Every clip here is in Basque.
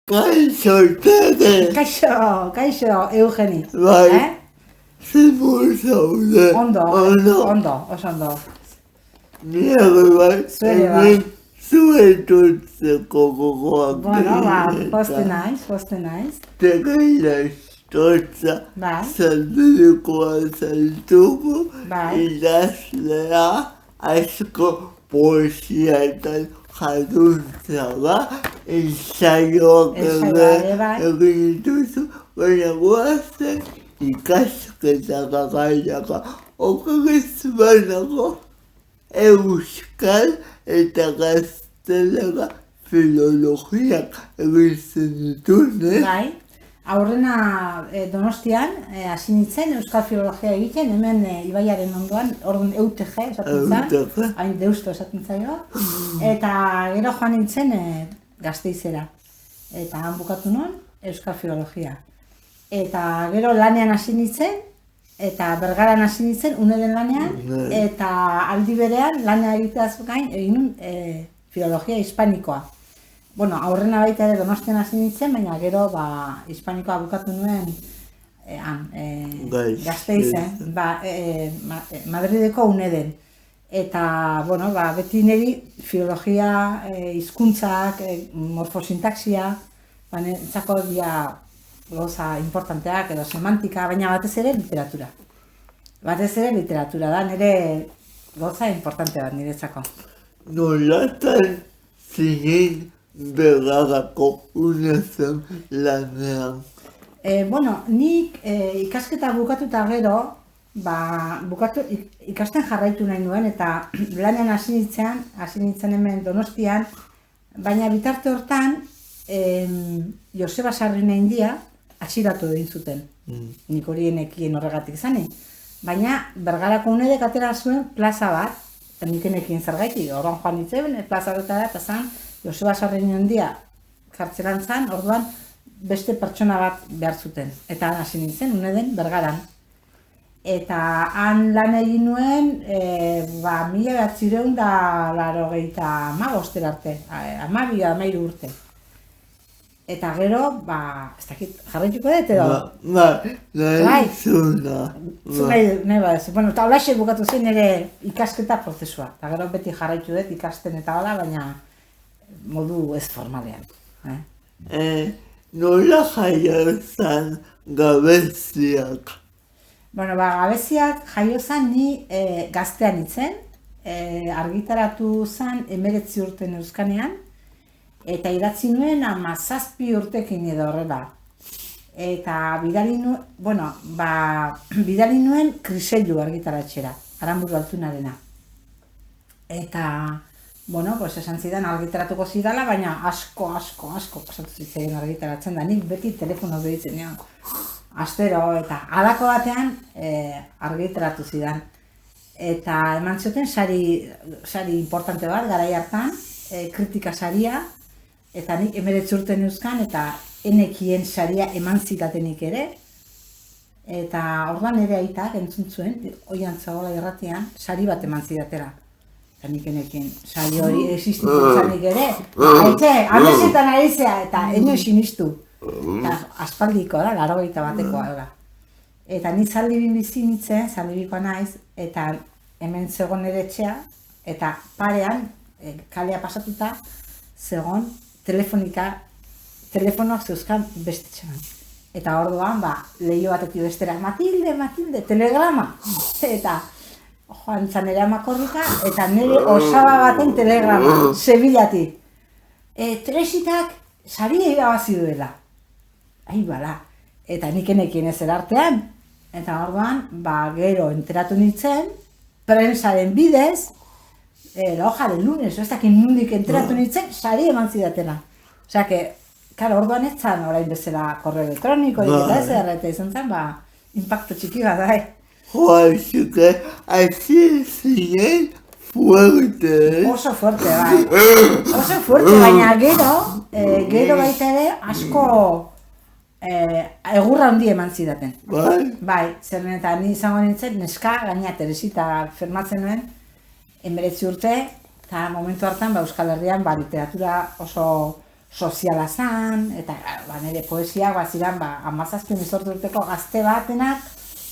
Kaixo, Tere! Kaixo, Eugeni. Bai, zemur zaude. Ondo, oso ondo. Nire bai, Zuere bai. hemen zuetutzeko gogoak. Bueno, poste naiz. Tegeira istortza, Bai. zaldukoa zaltuko, Bai. idazlea asko poesiaetan jarduntzea da, ensaioak egin dituzu, baina goazen ikasketa gaiaka okerez banago euskal eta gaztelera filologiak egiten ditune. Bai. Aurrena Donostian, hasi nintzen euskal filologia egiten, hemen ibaiaren ondoan, orduan EUTG esaten zen, hain deusto esaten zaio, eta gero joan nintzen Gasteizera, eta han bukatu nuen euskal filologia. Eta gero lanean hasi nintzen, eta Bergaran hasi nintzen, uneden lanean, eta aldi berean lanean egiteaz gain egin filologia hispanikoa. Bueno, aurrena baita ere Donostian hasi nintzen, baina gero hispanikoa bukatu nuen Gasteizen, Madrideko uneden. Eta, bueno, beti niri filologia, hizkuntzak, morfosintaxia, entzako dia gauza importanteak edo semantika, baina batez ere literatura. Batez ere literatura da, nire gauza importante bat niretzako. Nolatan zinen Bergarako unezen lanean? Bueno, nik ikasketa bukatuta gero, ikasten jarraitu nahi nuen, eta lanean hasi nintzen hemen Donostian, baina bitarte hortan, Joseba Sarrinaindia atxilatu egin zuten. Nik horienekien horregatik zanen. Baina Bergarako unedek atera zuen plaza bat, eta nik enekien zergaitik, orduan joan nintzen, plaza horretara eta zan, Joseba Sarrinaindia kartzelan zan, orduan beste pertsona bat behar zuten. Eta han hasi nintzen, uneden Bergaran. Eta han lan egin nuen, 1985 arte, 12 urte. Eta gero, ez dakit, jarraituko dut edo? Nahi zuna. Nahi badaz. Bueno, eta holaxe bukatu zen ere ikasketa prozesua. Eta gero beti jarraitu dut ikasten eta hola, baina modu ez formalean. Nola jaio zan Gabeziak? Bueno, Gabeziak jaio zan ni gaztean nintzen, argitaratu zan 19 urten Euskanean, eta idatzi nuen 17 urtekin edo horrela. Eta bidali nuen Kriseilu argitaratxera, Aranburu Altunarena. Eta, bueno, esan zidan argitaratuko zidala, baina asko pasatu zitzen argitaratzen da. Nik beti telefono behitzen nion, astero, eta halako batean argitaratu zidan. Eta eman zioten sari importante bat, garai hartan, kritika saria, eta nik 19 urten euskan, eta enekien saria eman zitatenik ere. Eta orduan ere aitak entzun zuen, oian zagola irratian, sari bat eman zidatera. Eta nik enekien sari hori existitzen zanik ere. Amesetan aizea, eta eno sinistu. Eta aspaldiko da, 80 batekoa da. Eta nik Zaldibin bizi nintzen, Zaldibikoa naiz, eta hemen zegoen nire etxea, eta parean, kalea pasatuta, zegoen telefonoak zeuzkan beste txeman. Eta orduan, lehio batetik bestera, Matilde, telegrama. Eta joan zan ere amakorrika, eta nire osaba baten telegrama, Sevillatik. Teresitak saria irabazi duela. Eta nik enekien ezer artean. Eta orduan, gero enteratu nintzen, prensaren bidez, la hoja del lunes, ez dakit nundik enteratu nintzen, sari eman zidatena. Osea, karo, orduan ez zan orain bezala korreo elektronikorik eta ezer, eta izan zen, impacto txiki bat da, Joaxuke, hasi zinen fuerte. Oso fuerte, Oso fuerte, baina gero baita ere asko egurra handi eman zidaten. Bai, zeren eta ni izango nintzen, neska, gaina Teresita firmatzen nuen, 19 urte, eta momentu hartan Euskal Herrian literatura oso soziala zan, eta nire poesiak ziren 17-18 urteko gazte batenak,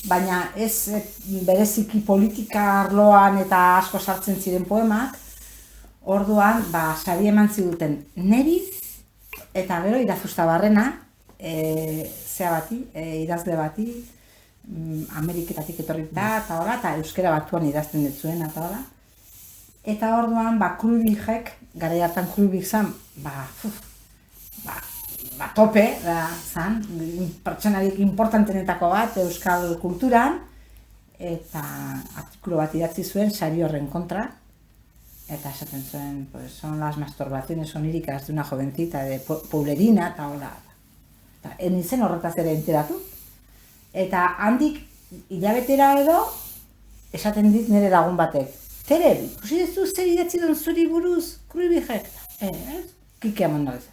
baina ez bereziki politika arloan eta asko sartzen ziren poemak. Orduan, sari eman ziduten neri, eta gero Irazusta Barrena, idazle bati, Ameriketatik etorrita, eta euskera batuan idazten dut zuen, eta hola. Eta orduan, Krubijek, garai hartan Krubij zan, tope, zan, pertsonarik importantenetako bat euskal kulturan, eta artikulu bat idatzi zuen sari horren kontra, eta esaten zuen, pues, son las masturbaciones oníricas de una jovencita de Poblerina, eta hola. Eta nintzen horretaz ere enteratu. Eta handik hilabetera edo, esaten dit nire lagun batek. Tere, ikusi duzu zer idatzi duen zuri buruz, Krubijek? Kike eman nolez.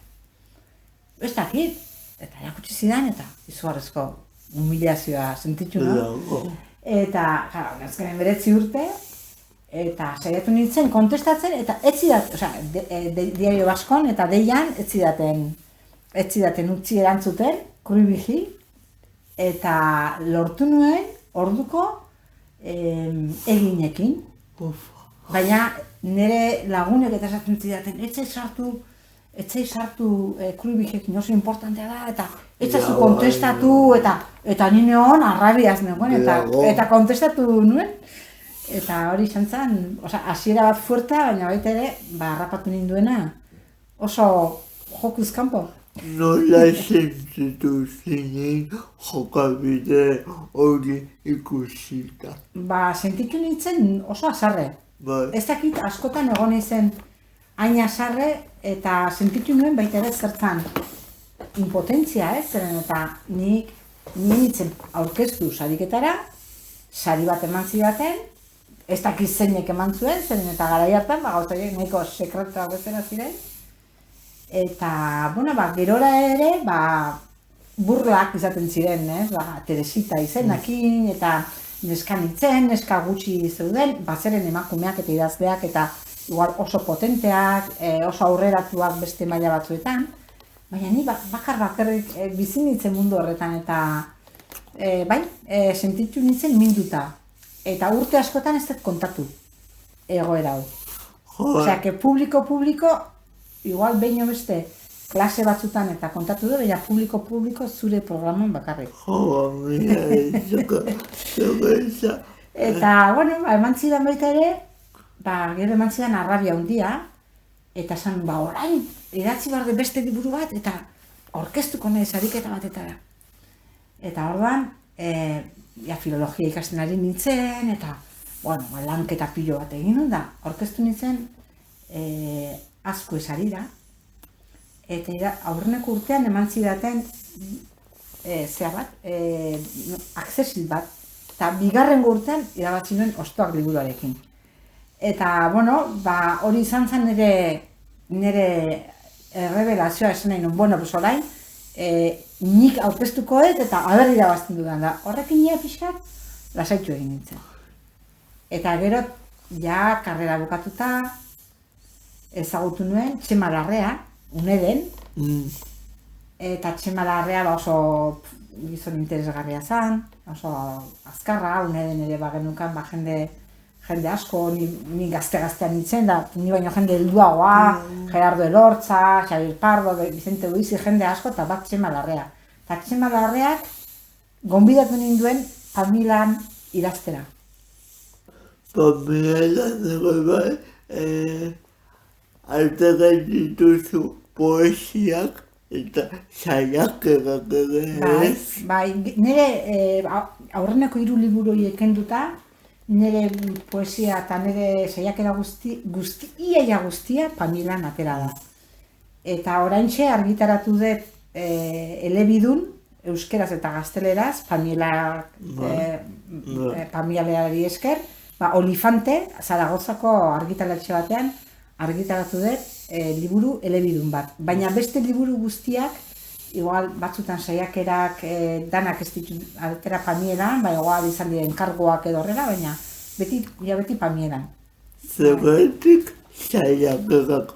Ez dakit, eta erakutsi zidan, eta izugarrizko humilazioa sentitzu no? Eta, claro, azkenen 9 urte, eta saiatu nintzen kontestatzen, eta ez zidat, Diario Baskon eta Deian ez zidaten utzi erantzuten, Krubiji, eta lortu nuen orduko eginekin. Baina nire lagunek eta esaten zidaten, etzai sartu Krubijekin oso importantea da, eta etzazu kontestatu, eta nire hon arrabiaz nengoen, eta kontestatu nuen. Eta hori izan zen, hasiera bat fuertea, baina baita ere, harrapatu ninduena oso jokuz kanpo. Nola sentitu zinen jokabide hori ikusita? Sentitu nintzen oso azarre. Ez dakit askotan egon izen hain azarre, eta sentitu nuen baita ere zertan impotentzia, zeren eta nik nintzen aurkeztu sariketara, sari bat eman zidaten, ez dakit zeinek eman zuen, zeren eta garai hartan, gauzaiek nahiko sekretuak bezala ziren. Eta, gerora ere, burlak izaten ziren, Teresita izenakin, eta neska nintzen, neska gutxi zeuden, zeren emakumeak eta idazleak, eta igual oso potenteak, oso aurreratuak beste maila batzuetan, baina ni bakarrik bizi nintzen mundu horretan, eta sentitu nintzen minduta, eta urte askotan ez dut kontatu egoera hau. Osea, publiko, igual behin beste klase batzutan eta kontatu du, baina publiko zure programan bakarrik. Eta, eman zidan baita ere, gero eman zidan arrabia handia, eta esan, orain, idatzi behar de beste liburu bat, eta aurkeztuko nahi sariketa batetara. Eta orduan, filologia ikasten ari nintzen, eta, lanketa pilo bat egin da, aurkeztu nintzen, asko esarira, eta aurreneko urtean eman zidaten akzesil bat, eta bigarrengo urtean irabazi nuen Ostoak liburuarekin. Eta, hori izan zen nire errebelazioa esan nahi nuen, orain, nik aurkeztuko eta aber irabazten dudan da. Horrekin nire pixkat, lasaitu egin nintzen. Eta gero, karrera bukatuta, ezagutu nuen Txema Larrea, Uneden, eta Txema Larrea oso gizon interesgarria zen, oso azkarra, Uneden ere bagenukan jende asko, ni gazte-gaztean nintzen da, ni baino jende helduagoa, Gerardo Elortza, Xabier Pardo, Vicente Luisi, jende asko, eta bat Txema Larrea. Eta Txema Larreak gonbidatu ninduen Pamilan idaztera. Pamilan bai, altera dituzu poesiak eta saiakerak ere. Nire aurreneko 3 liburu horiek kenduta, nire poesia eta nire saiakera guztia Pamilan atera da. Eta oraintxe argitaratu dut elebidun, euskeraz eta gazteleraz, Pamileari esker, Olifante, Zaragozako argitaletxe batean, argitaratu dut liburu elebidun bat. Baina beste liburu guztiak, igual batzutan saiakerak danak ez ditu atera Pamielan, igual izan diren kargoak edo horrela, baina beti Pamielan. Zergatik saiakerak,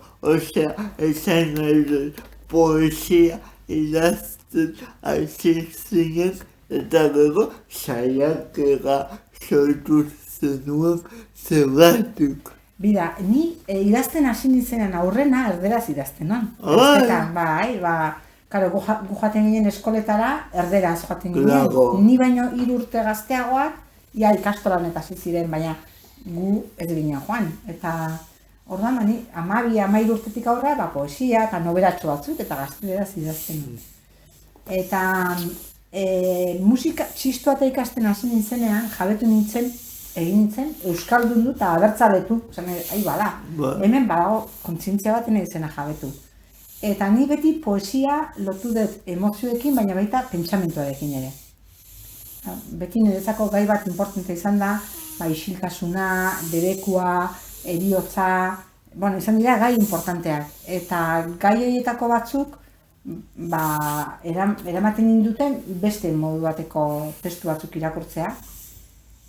esan nahi dut poesia idazten hasi zinen, eta gero saiakera sortu zenuen zergatik. Bida, ni idazten hasi nintzenen aurrena erderaz idazten non. Ah. Bai, karo, gu joaten ginen eskoletara, erderaz joaten ginen. Claro. Ni baino 3 urte gazteagoak, ia ikastolan eta hasi ziren, baina gu ez ginen joan. Eta orduan, ni 12-13 urtetik aurra, poesia eta nobelatxo batzuk eta gazteleraz idazten nuen. Eta musika txistoa eta ikasten hasi nintzenean, jabetu nintzen, egin nintzen, euskaldundu eta abertzaletu, bada. Hemen badago kontzientzia baten izena jabetu. Eta ni beti poesia lotu dut emozioekin, baina baita pentsamentuarekin ere. Beti niretzako gai bat importante izan da, isiltasuna, debekua, heriotza, izan dira gai importanteak. Eta gai horietako batzuk, eramaten ninduten beste modu bateko testu batzuk irakurtzea.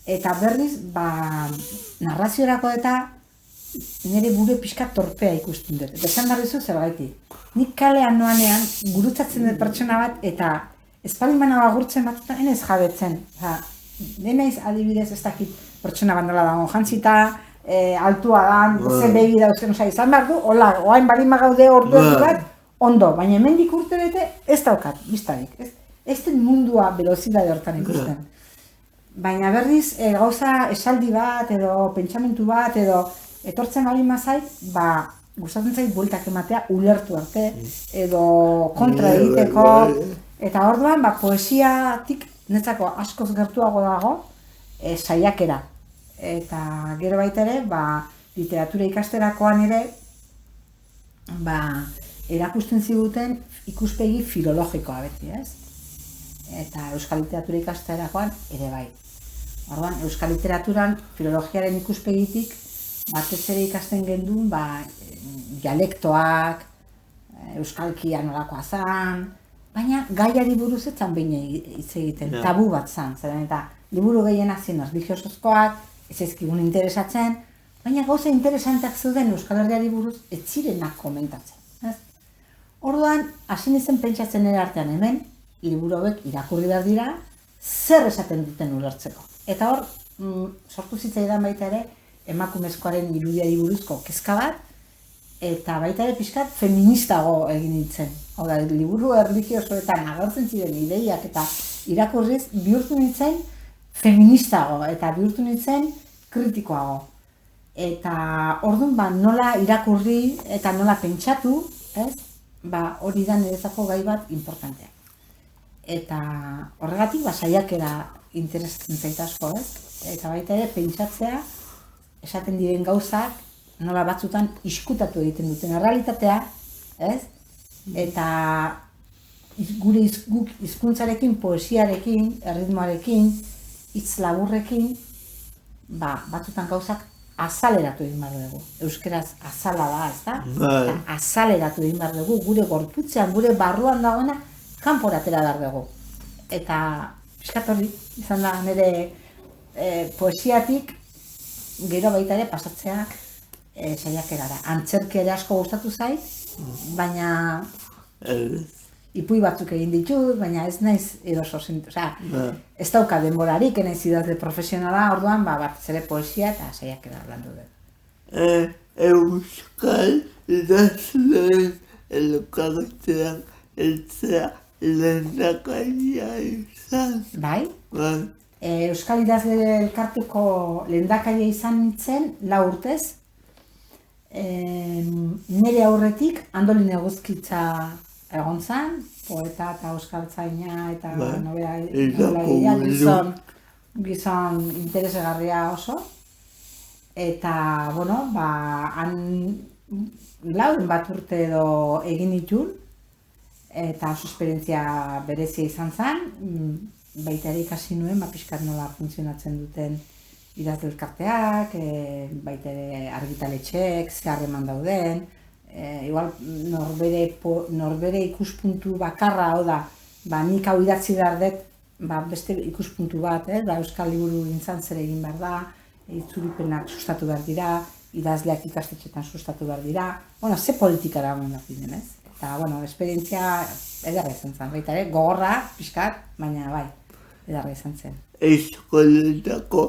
Eta berriz, narraziorako eta nire bure pixka torpea ikusten dut. Eta esan darrizu zergaitik. Nik kalean noanean gurutzatzen dut pertsona bat eta espalin banago agurtzen batzutan enez jabetzen. Denaiz adibidez ez dakit pertsona bandala dago jantzita, altua dan, ze begi dauzken, izan behar du, hola, oain balin magaude ordu bat, ondo, baina hemendik urte bete ez daukat, biztarik. Ez den mundua velozidade hortan ikusten. Baina berriz, gauza esaldi bat, edo pentsamentu bat, edo etortzen bali mazait, gustatzen zait bueltak ematea ulertu arte, edo kontra egiteko, eta orduan, poesiatik netzako askoz gertuago dago, saiakera. Eta gero baita ere, literatura ikasterakoan ere, erakusten ziguten ikuspegi filologikoa beti, ez? Eta euskal literatura ikasterakoan ere bai. Orduan, euskal literaturan filologiaren ikuspegitik batez ere ikasten gendun dialektoak, euskalkia nolakoa zan, baina gaiari buruz etzan behin hitz egiten, tabu bat zan, zeren eta liburu gehienak ziren erlijiosozkoak, ez ezkigun interesatzen, baina gauza interesanteak zeuden Euskal Herriari buruz ez zirenak komentatzen. Orduan, hasi nintzen pentsatzen ere artean hemen, liburu hauek irakurri behar dira, zer esaten duten ulertzeko. Eta hor, sortu zitzaidan baita ere, emakumezkoaren irudiari buruzko kezka bat, eta baita ere pixkat feministago egin nintzen. Hau da, liburu erlijiosoetan agertzen ziren ideiak eta irakurriz bihurtu nintzen feministago eta bihurtu nintzen kritikoago. Eta orduan nola irakurri eta nola pentsatu, hori da niretzako gai bat importantea. Eta horregatik saiakera interesatzen zait asko, eta baita ere pentsatzea esaten diren gauzak nola batzutan iskutatu egiten duten errealitatea, eta gure hizkuntzarekin, poesiarekin, erritmoarekin, hitz laburrekin, batzutan gauzak azaleratu egin behar dugu. Euskeraz azala da, ezta? Azaleratu egin behar dugu, gure gorputzean, gure barruan dagoena, kanporatera behar dugu. Eta pixkat hori izan da nire poesiatik gero baita ere pasatzeak saiakera da. Antzerki ere asko gustatu zait, baina ipui batzuk egin ditut, baina ez naiz eroso zintu. Ez dauka denborarik, naiz idazle profesionala, orduan batez ere poesia eta saiakera landu dut. Euskal idazleen elkartean eltzea lehendakaria izan. Bai? Euskal idazle elkarteko lehendakaria izan nintzen 4 urtez. Nire aurretik Andolin Eguzkitza egon zen, poeta eta euskaltzaina eta nobelagia, gizon interesegarria oso. Eta, han 4 urte edo egin ditun, eta oso esperientzia berezia izan zen, baita ere ikasi nuen, pixkat nola funtzionatzen duten idazle elkarteak, baita ere argitaletxeek, ze harreman dauden, igual norbere ikuspuntu bakarra, hau da, nik hau idatzi behar dut, beste ikuspuntu bat, euskal liburu gintzan zer egin behar da, itzuripenak sustatu behar dira, idazleak ikastetxetan sustatu behar dira, ze politikara eman behar diren, ez? Eta, bueno, esperientzia edarra izan zen, baita ere, gogorra, pixkat, baina bai, edarra izan zen. Eskoletako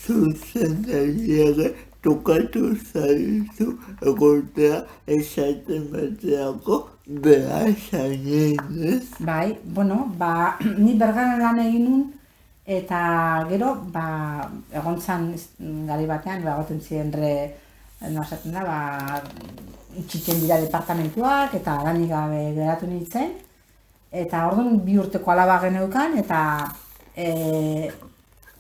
zuzendariak tokatu zaizu egotea esaten bateako behasainen, ez? Bai, bueno, ni Bergaran lan egin nun, eta gero, egon zan gari batean, egoten ziren esaten da, itxitzen dira departamentuak, eta lanik gabe geratu nintzen, eta orduan 2 urteko alaba geneukan, eta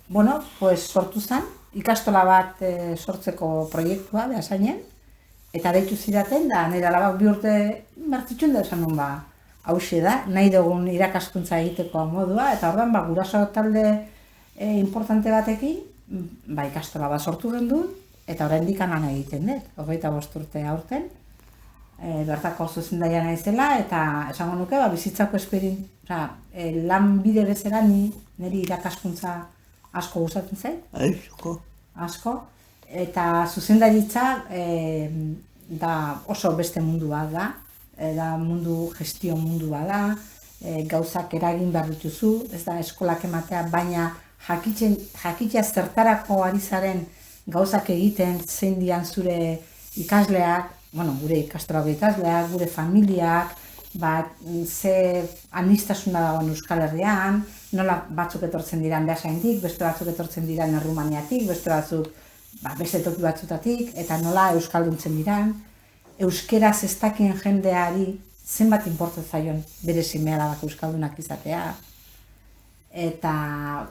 bueno, pues sortu zen, ikastola bat sortzeko proiektua Beasainen, eta deitu zidaten, da nire alabak 2 urte martitxun da esan nun hauxe da, nahi dugun irakaskuntza egiteko modua, eta orduan guraso talde importante batekin, ikastola bat sortu gendun, eta oraindik lan egiten dut, 25 urte aurten, bertako zuzendaria naizela, eta esango nuke, bizitzako lanbide bezala niri irakaskuntza asko gustatzen zait. Asko. Eta zuzendaritza da oso beste mundu bat da, gestio mundu bat da, gauzak eragin behar dituzu, ez da eskolak ematea, baina jakitea zertarako ari zaren gauzak egiten, zein dian zure ikasleak, gure ikastolako ikasleak, gure familiak, ze aniztasuna dagoen Euskal Herrian, nola batzuk etortzen diran Beasaindik, beste batzuk etortzen diran Errumaniatik, beste batzuk beste toki batzutatik, eta nola euskalduntzen diran, euskeraz ez dakien jendeari zenbat inportatzen zaion bere seme-alabak euskaldunak izatea. Eta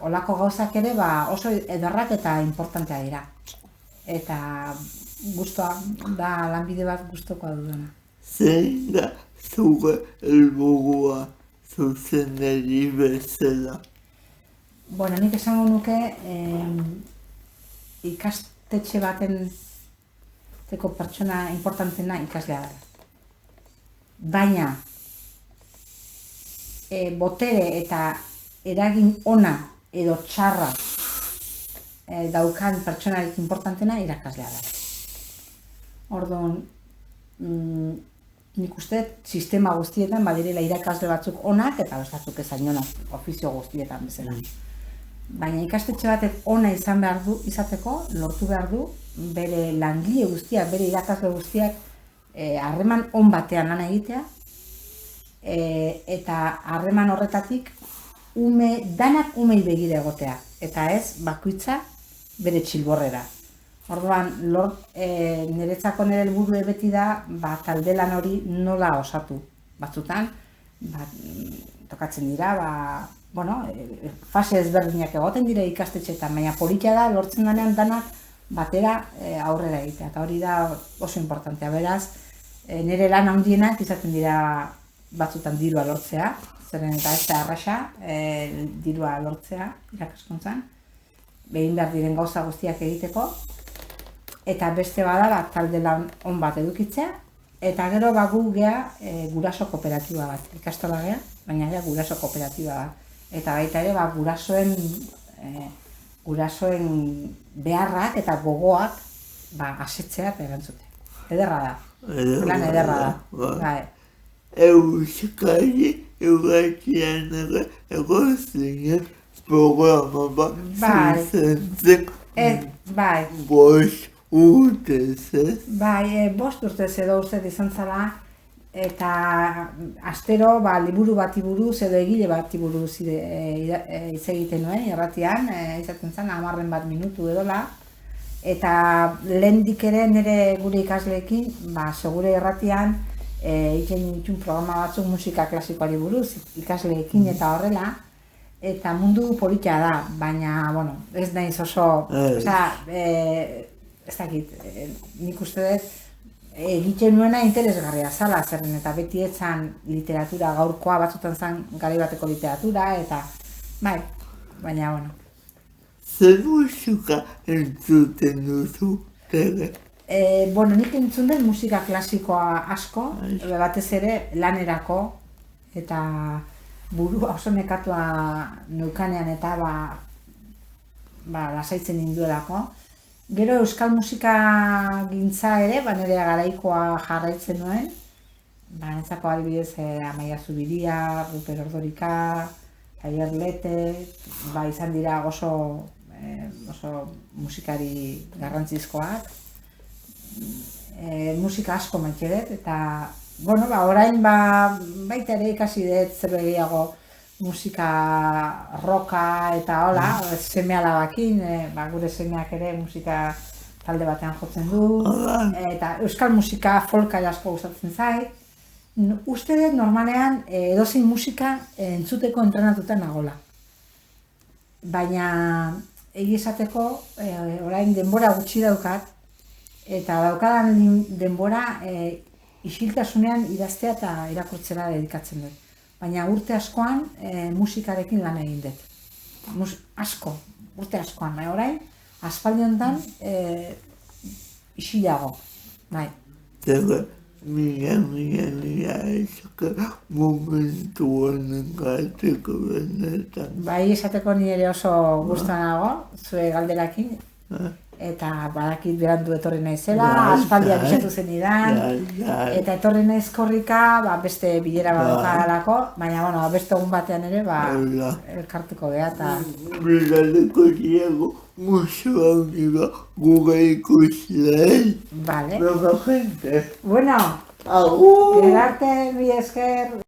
olako gauzak ere oso ederrak eta importantea dira. Eta guztua da lanbide bat gustukoa dudana. Zein da zure helburua zuzendari bezala? Bueno, nik esango nuke ikastetxe baten teko pertsona importantena ikaslea da. Baina botere eta eragin ona edo txarra daukan pertsonarik importantena irakaslea da. Orduan, nik uste sistema guztietan badirela irakasle batzuk onak eta batzuk ezain onak, ofizio guztietan bezala. Baina ikastetxe batek ona izan behar du izateko, lortu behar du, bere langile guztiak, bere irakasle guztiak harreman on batean lan egitea, eta harreman horretatik danak umei begira egotea, eta ez bakoitza bere txilborrera. Orduan, niretzako nire helburu beti da, talde lan hori nola osatu. Batzutan, tokatzen dira, fase ezberdinak egoten dira ikastetxeetan, baina politia da, lortzen denean danak batera aurrera egitea, eta hori da oso importantea. Beraz, nire lan handienak izaten dira batzutan dirua lortzea, zeren eta ez da arrasa dirua lortzea irakaskuntzan, behin behar diren gauza guztiak egiteko, eta beste bada talde lan on bat edukitzea, eta gero gu gea guraso kooperatiba bat, ikastola gea, baina gea guraso kooperatiba bat. Eta baita ere gurasoen beharrak eta gogoak asetzea eta erantzute. Ederra da. Lan ederra da. Euskari irratian egon zinen programa bat zuzentzen 5 urtez, ez? Bai, 5 urtez edo uste izan zala, eta astero liburu bati buruz edo egile bati buruz hitz egiten nuen, irratian, izaten zen 10 minutu edola, eta lehendik ere nire gure ikasleekin, segure irratian, egiten ditun programa batzuk musika klasikoari buruz, ikasleekin eta horrela, eta mundu politia da, baina, ez naiz oso, ez dakit, nik uste dut, egiten nuena interesgarria zala, zerren eta beti etzan literatura gaurkoa, batzutan zen garai bateko literatura, eta baina, Zer musika entzuten duzu? Nik entzun dut musika klasikoa asko, batez ere lanerako, eta burua oso nekatua neukanean eta lasaitzen ninduelako. Gero euskal musika gintza ere, nire garaikoa jarraitzen nuen, entzako adibidez Amaia Zubiria, Ruper Ordorika, Javier Lete, izan dira oso musikari garrantzizkoak. Musika asko maite dut, eta orain baita ere ikasi dut zer gehiago musika rocka eta hola, seme-alabakin, gure semeak ere musika talde batean jotzen du, eta euskal musika folka asko gustatzen zait. Uste dut normalean edozein musika entzuteko entrenatuta nagola. Baina egi esateko orain denbora gutxi daukat, eta daukadan denbora isiltasunean idaztea eta irakurtzera dedikatzen dut. Baina urte askoan musikarekin lan egin dut. Urte askoan, orain, aspaldi honetan isilago. Bai. Mila esker momentu honen galtzeko benetan. Bai, esateko ni ere oso gustuan nago, zure galderakin. Eta badakit berandu etorri naizela, aspaldia bisatu zenidan, eta etorri naiz korrika, beste bilera badokalako, baina, beste egun batean ere, elkartuko geha, eta... Bilaleko diego, musu handiba, gure ikuslei. Vale. Nueva gente. Bueno, Agur. edarte, mi esker.